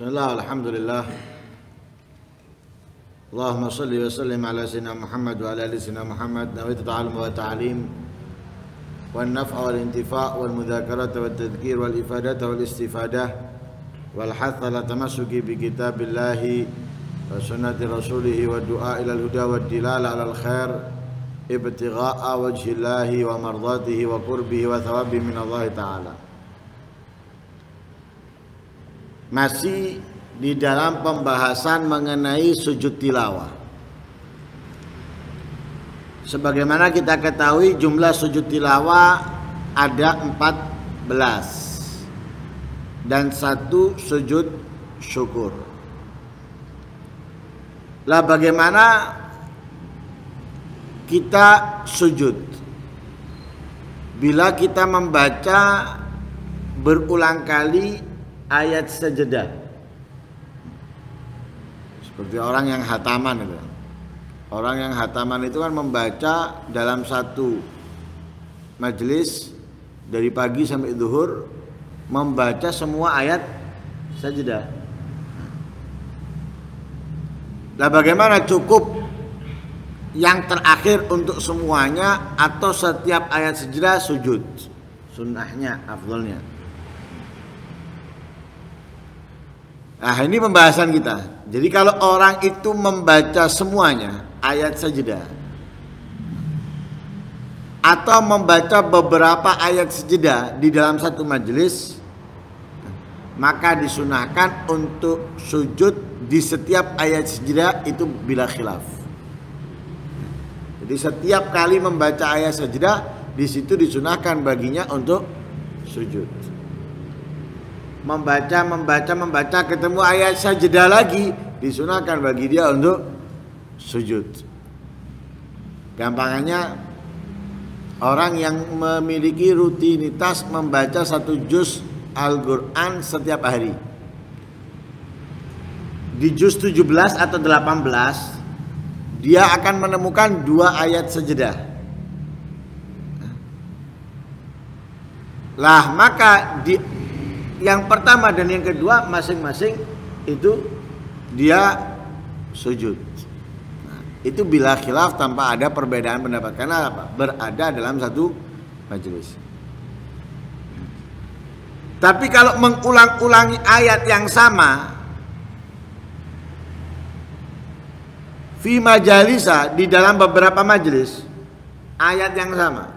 Bismillah, alhamdulillah. Allahumma salli wa sallim ala sayyidina Muhammad wa ala ali sayyidina Muhammad. Nawaitu ta'allum wa ta'alim wal naf'a wal intifa' wal mudzakarata wat tadhkir wal ifadata wal istifadah wal hath ala tamassuki bi kitabillahi wa sunnati rasulih wa du'a ila al-huda wa dilala ala al-khair ibtigha'a wajhillahi wa mardatihi wa qurbihi wa thawabihi min Allah ta'ala. Masih di dalam pembahasan mengenai sujud tilawah. Sebagaimana kita ketahui jumlah sujud tilawah ada 14 dan 1 sujud syukur. Lah bagaimana kita sujud? Bila kita membaca berulang kali ayat sajadah, seperti orang yang hataman itu. Orang yang hataman itu kan membaca dalam satu majelis dari pagi sampai zuhur, membaca semua ayat sajadah. Nah, bagaimana, cukup yang terakhir untuk semuanya atau setiap ayat sajadah sujud? Sunnahnya, afdolnya. Nah, ini pembahasan kita. Jadi kalau orang itu membaca semuanya ayat sajadah atau membaca beberapa ayat sajadah di dalam satu majelis, maka disunahkan untuk sujud di setiap ayat sajadah itu bila khilaf. Jadi setiap kali membaca ayat sajadah, di situ disunahkan baginya untuk sujud. Membaca ketemu ayat sajadah lagi, disunahkan bagi dia untuk sujud. Gampangannya, orang yang memiliki rutinitas membaca 1 juz Al-Quran setiap hari, di juz 17 atau 18 dia akan menemukan 2 ayat sajadah. Lah maka yang pertama dan yang kedua masing-masing itu dia sujud. Nah, itu bila khilaf, tanpa ada perbedaan pendapat. Karena apa? Berada dalam satu majelis. Tapi kalau mengulang-ulangi ayat yang sama fi majalisa, di dalam beberapa majelis, ayat yang sama,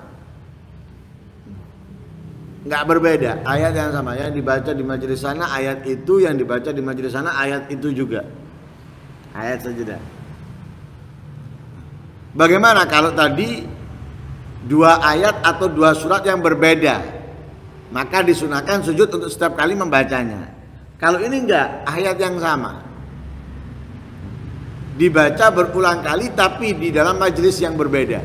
nggak berbeda, ayat yang sama, yang dibaca di majelis sana ayat itu, yang dibaca di majelis sana ayat itu juga, ayat sajadah. Bagaimana kalau tadi 2 ayat atau 2 surat yang berbeda? Maka disunahkan sujud untuk setiap kali membacanya. Kalau ini enggak, ayat yang sama dibaca berulang kali tapi di dalam majelis yang berbeda.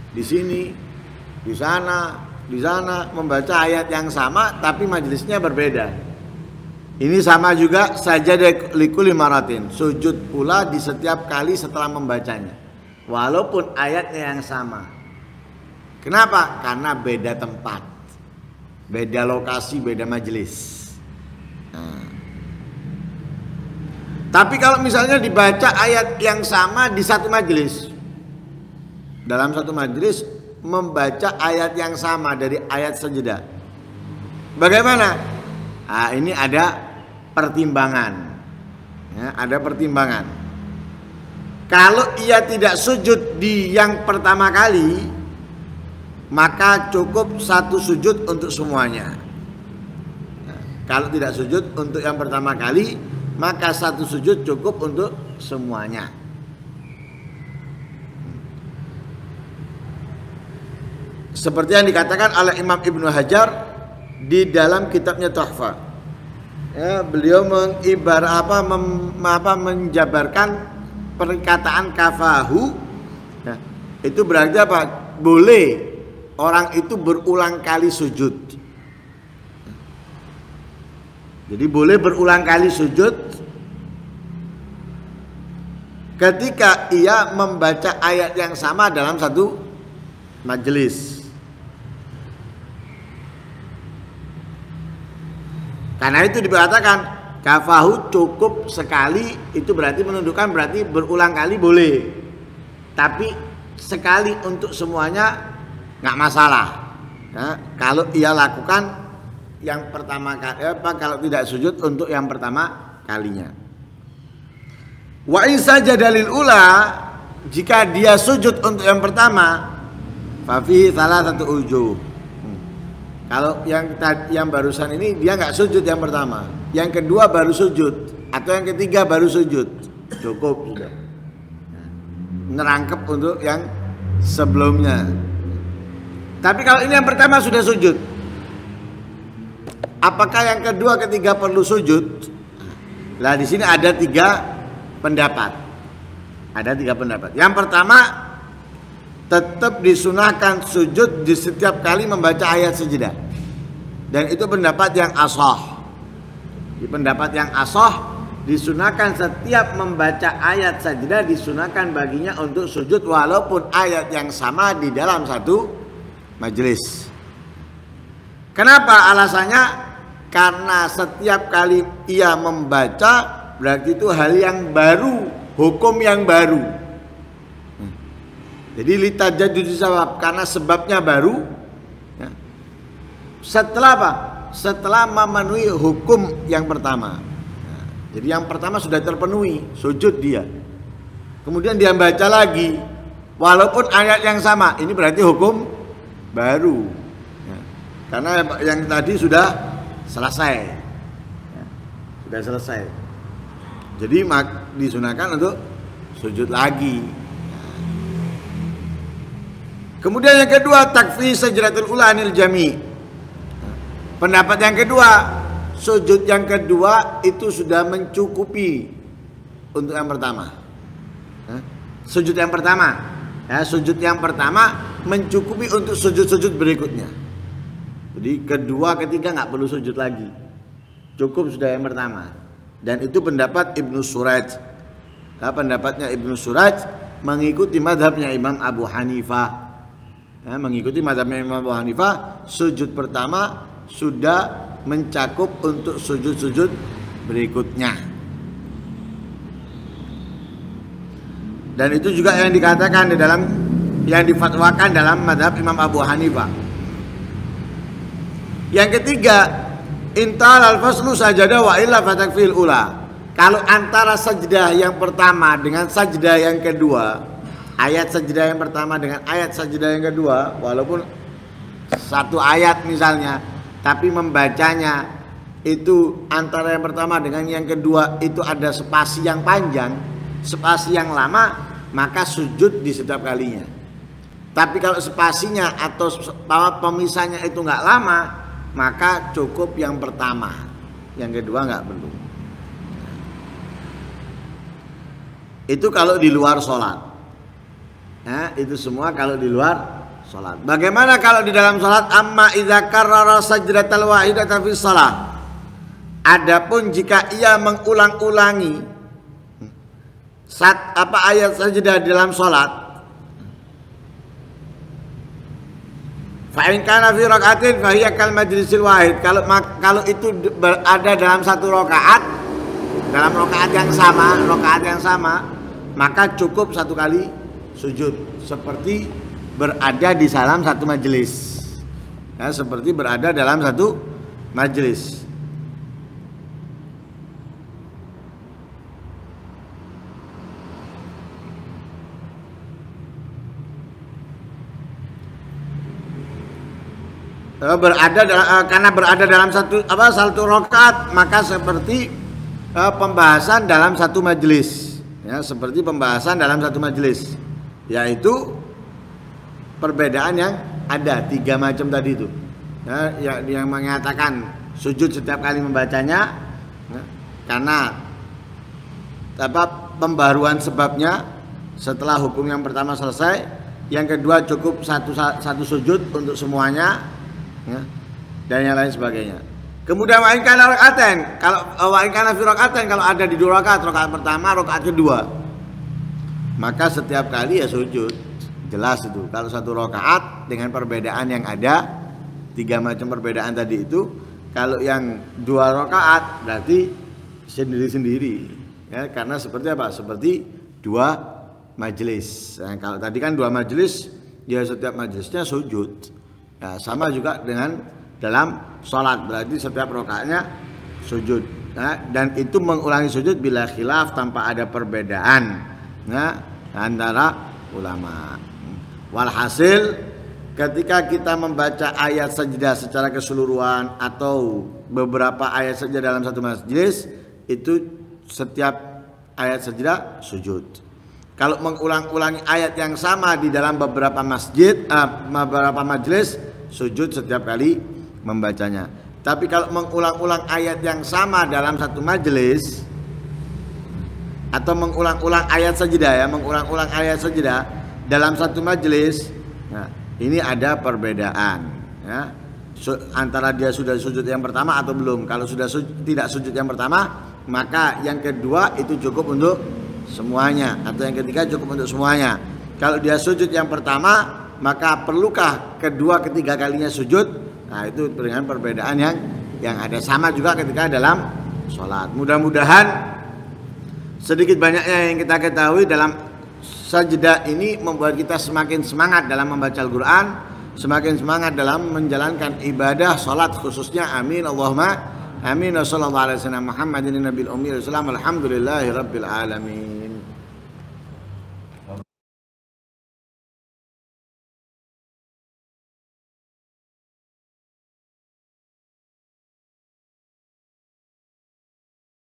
Di sini, di sana membaca ayat yang sama tapi majelisnya berbeda. Ini sama juga sajadah likulli maratin, sujud pula di setiap kali setelah membacanya, walaupun ayatnya yang sama. Kenapa? Karena beda tempat, beda lokasi, beda majelis. Nah. Tapi kalau misalnya dibaca ayat yang sama di satu majelis, dalam satu majelis membaca ayat yang sama dari ayat sajadah, bagaimana? Nah, ini ada pertimbangan, ya, ada pertimbangan. Kalau ia tidak sujud di yang pertama kali, maka cukup 1 sujud untuk semuanya. Nah, kalau tidak sujud untuk yang pertama kali, maka 1 sujud cukup untuk semuanya. Seperti yang dikatakan oleh Imam Ibnu Hajar di dalam kitabnya Tuhfah. Ya, beliau menjabarkan perkataan kafahu. Nah, itu berarti apa? Boleh orang itu berulang kali sujud. Jadi boleh berulang kali sujud ketika ia membaca ayat yang sama dalam satu majelis. Karena itu dikatakan kafahu cukup sekali, itu berarti menunjukkan berarti berulang kali boleh. Tapi sekali untuk semuanya nggak masalah. Nah, kalau ia lakukan yang pertama kali, kalau tidak sujud untuk yang pertama kalinya. Wa in sajada lil ula, jika dia sujud untuk yang pertama, fa fihi thalathatu ujuh. Kalau yang barusan ini dia nggak sujud yang pertama, yang kedua baru sujud, atau yang ketiga baru sujud, cukup sudah. Nerangkep untuk yang sebelumnya. Tapi kalau ini yang pertama sudah sujud, apakah yang kedua, ketiga perlu sujud? Lah di sini ada tiga pendapat. Ada tiga pendapat. Yang pertama, tetap disunahkan sujud di setiap kali membaca ayat sajdah. Dan itu pendapat yang ashah. Di pendapat yang ashah, disunahkan setiap membaca ayat sajdah disunahkan baginya untuk sujud walaupun ayat yang sama di dalam satu majelis. Kenapa alasannya? Karena setiap kali ia membaca berarti itu hal yang baru, hukum yang baru. Jadi litajadud sawab, karena sebabnya baru. Ya. Setelah apa? Setelah memenuhi hukum yang pertama. Ya. Jadi yang pertama sudah terpenuhi, sujud dia. Kemudian dia baca lagi, walaupun ayat yang sama, ini berarti hukum baru. Ya. Karena yang tadi sudah selesai. Ya. Sudah selesai. Jadi disunahkan untuk sujud lagi. Kemudian yang kedua, takfi sajdatul ula anil jami. Pendapat yang kedua, sujud yang kedua itu sudah mencukupi untuk yang pertama. Sujud yang pertama, ya, sujud yang pertama mencukupi untuk sujud-sujud berikutnya. Jadi kedua, ketiga nggak perlu sujud lagi, cukup sudah yang pertama. Dan itu pendapat Ibnu Suraj. Nah, pendapatnya Ibnu Suraj mengikuti madhabnya Imam Abu Hanifah. Ya, mengikuti mazhabnya Imam Abu Hanifah, sujud pertama sudah mencakup untuk sujud-sujud berikutnya. Dan itu juga yang dikatakan di dalam, yang difatwakan dalam mazhab Imam Abu Hanifah. Yang ketiga, intal al-faslu sajadah wa illa fatakfil ula. Kalau antara sajdah yang pertama dengan sajdah yang kedua, ayat sajdah yang pertama dengan ayat sajdah yang kedua, walaupun satu ayat misalnya, tapi membacanya itu antara yang pertama dengan yang kedua itu ada spasi yang panjang, spasi yang lama, maka sujud di setiap kalinya. Tapi kalau spasinya atau pemisahnya itu nggak lama, maka cukup yang pertama, yang kedua nggak perlu. Itu kalau di luar sholat. Nah, itu semua kalau di luar sholat. Bagaimana kalau di dalam sholat? Amma idza karrara sajdatal wahidata fi shalah. Adapun jika ia mengulang-ulangi ayat sajdah di dalam sholat, fa in kana fi rak'atin fa hiya kal majlisil wahid. Kalau itu berada dalam satu rakaat, dalam rakaat yang sama, maka cukup satu kali sujud, seperti berada di dalam satu majelis, ya, seperti berada dalam satu majelis. Karena berada dalam satu rakaat, maka seperti pembahasan dalam satu majelis, ya, seperti pembahasan dalam satu majelis. Yaitu perbedaan yang ada tiga macam tadi itu, ya, yang mengatakan sujud setiap kali membacanya, ya, karena pembaruan sebabnya setelah hukum yang pertama selesai, yang kedua cukup satu sujud untuk semuanya, ya, dan yang lain sebagainya. Kemudian wa'in kana rak'atain, kalau ada di dua rakaat pertama, rakaat kedua, maka setiap kali ya sujud. Jelas itu. Kalau satu rakaat dengan perbedaan yang ada, tiga macam perbedaan tadi itu, Kalau yang 2 rakaat berarti sendiri-sendiri. Ya, karena seperti apa? Seperti 2 majelis. Nah, kalau tadi kan 2 majelis, ya setiap majelisnya sujud. Ya, sama juga dengan dalam sholat, berarti setiap rakaatnya sujud. Nah, dan itu mengulangi sujud bila khilaf, tanpa ada perbedaan, nah, antara ulama. Walhasil, ketika kita membaca ayat sajdah secara keseluruhan atau beberapa ayat saja dalam satu majelis, itu setiap ayat sajdah sujud. Kalau mengulang-ulangi ayat yang sama di dalam beberapa beberapa majelis, sujud setiap kali membacanya. Tapi kalau mengulang-ulang ayat yang sama dalam satu majelis atau mengulang-ulang ayat sajdah, ya, mengulang-ulang ayat sajdah dalam satu majelis, nah, ini ada perbedaan, ya, antara dia sudah sujud yang pertama atau belum. Kalau sudah tidak sujud yang pertama, maka yang kedua itu cukup untuk semuanya, atau yang ketiga cukup untuk semuanya. Kalau dia sujud yang pertama, maka perlukah kedua ketiga kalinya sujud? Nah, itu dengan perbedaan yang ada. Sama juga ketika dalam sholat. Mudah-mudahan sedikit banyaknya yang kita ketahui dalam sajdah ini membuat kita semakin semangat dalam membaca Al-Quran, semakin semangat dalam menjalankan ibadah sholat khususnya. Amin Allahumma amin. Wassallallahu alaihi wasallam Muhammadin nabiyil ummi. Alhamdulillahi rabbil alamin.